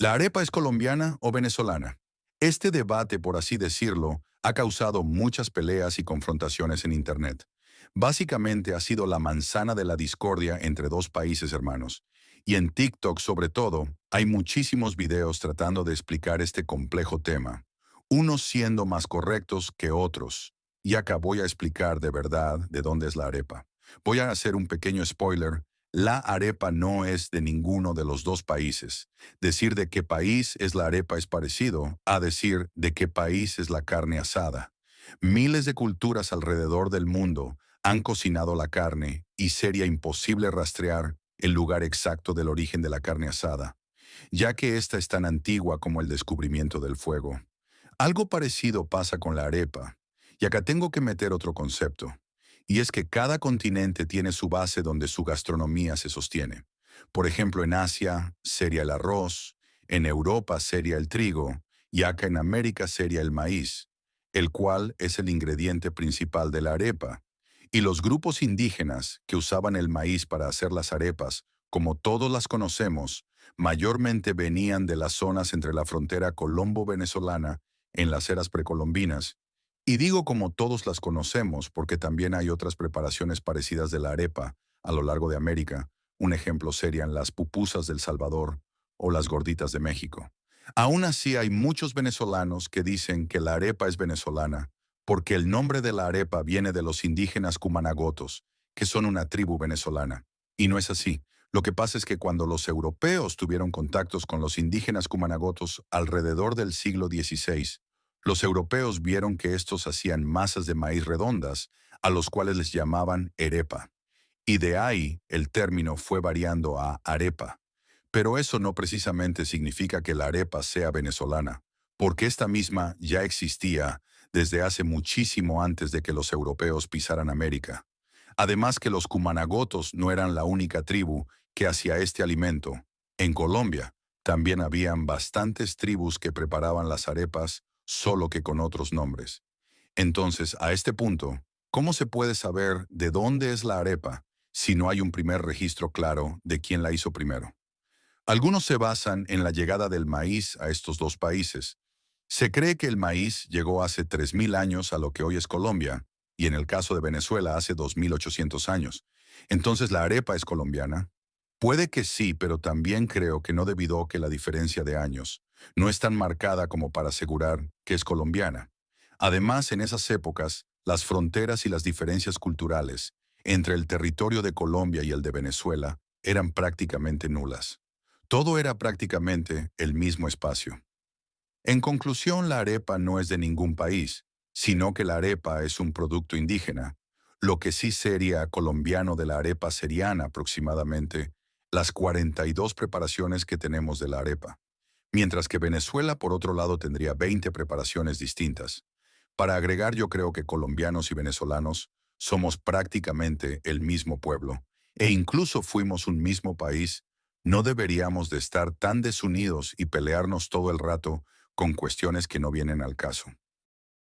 ¿La arepa es colombiana o venezolana? Este debate, por así decirlo, ha causado muchas peleas y confrontaciones en Internet. Básicamente ha sido la manzana de la discordia entre dos países hermanos. Y en TikTok, sobre todo, hay muchísimos videos tratando de explicar este complejo tema, unos siendo más correctos que otros. Y acá voy a explicar de verdad de dónde es la arepa. Voy a hacer un pequeño spoiler. La arepa no es de ninguno de los dos países. Decir de qué país es la arepa es parecido a decir de qué país es la carne asada. Miles de culturas alrededor del mundo han cocinado la carne y sería imposible rastrear el lugar exacto del origen de la carne asada, ya que esta es tan antigua como el descubrimiento del fuego. Algo parecido pasa con la arepa, y acá tengo que meter otro concepto, y es que cada continente tiene su base donde su gastronomía se sostiene. Por ejemplo, en Asia sería el arroz, en Europa sería el trigo, y acá en América sería el maíz, el cual es el ingrediente principal de la arepa. Y los grupos indígenas que usaban el maíz para hacer las arepas, como todos las conocemos, mayormente venían de las zonas entre la frontera colombo-venezolana en las eras precolombinas. Y digo como todos las conocemos porque también hay otras preparaciones parecidas de la arepa a lo largo de América. Un ejemplo serían las pupusas del Salvador o las gorditas de México. Aún así hay muchos venezolanos que dicen que la arepa es venezolana porque el nombre de la arepa viene de los indígenas cumanagotos, que son una tribu venezolana. Y no es así. Lo que pasa es que cuando los europeos tuvieron contactos con los indígenas cumanagotos alrededor del siglo XVI, los europeos vieron que estos hacían masas de maíz redondas, a los cuales les llamaban arepa. Y de ahí el término fue variando a arepa. Pero eso no precisamente significa que la arepa sea venezolana, porque esta misma ya existía desde hace muchísimo antes de que los europeos pisaran América. Además que los cumanagotos no eran la única tribu que hacía este alimento. En Colombia también habían bastantes tribus que preparaban las arepas, solo que con otros nombres. Entonces, a este punto, ¿cómo se puede saber de dónde es la arepa si no hay un primer registro claro de quién la hizo primero? Algunos se basan en la llegada del maíz a estos dos países. Se cree que el maíz llegó hace 3.000 años a lo que hoy es Colombia, y en el caso de Venezuela hace 2.800 años. Entonces, ¿la arepa es colombiana? Puede que sí, pero también creo que no debido a que la diferencia de años no es tan marcada como para asegurar que es colombiana. Además, en esas épocas, las fronteras y las diferencias culturales entre el territorio de Colombia y el de Venezuela eran prácticamente nulas. Todo era prácticamente el mismo espacio. En conclusión, la arepa no es de ningún país, sino que la arepa es un producto indígena. Lo que sí sería colombiano de la arepa serían aproximadamente las 42 preparaciones que tenemos de la arepa, mientras que Venezuela, por otro lado, tendría 20 preparaciones distintas. Para agregar, yo creo que colombianos y venezolanos somos prácticamente el mismo pueblo, e incluso fuimos un mismo país. No deberíamos de estar tan desunidos y pelearnos todo el rato con cuestiones que no vienen al caso.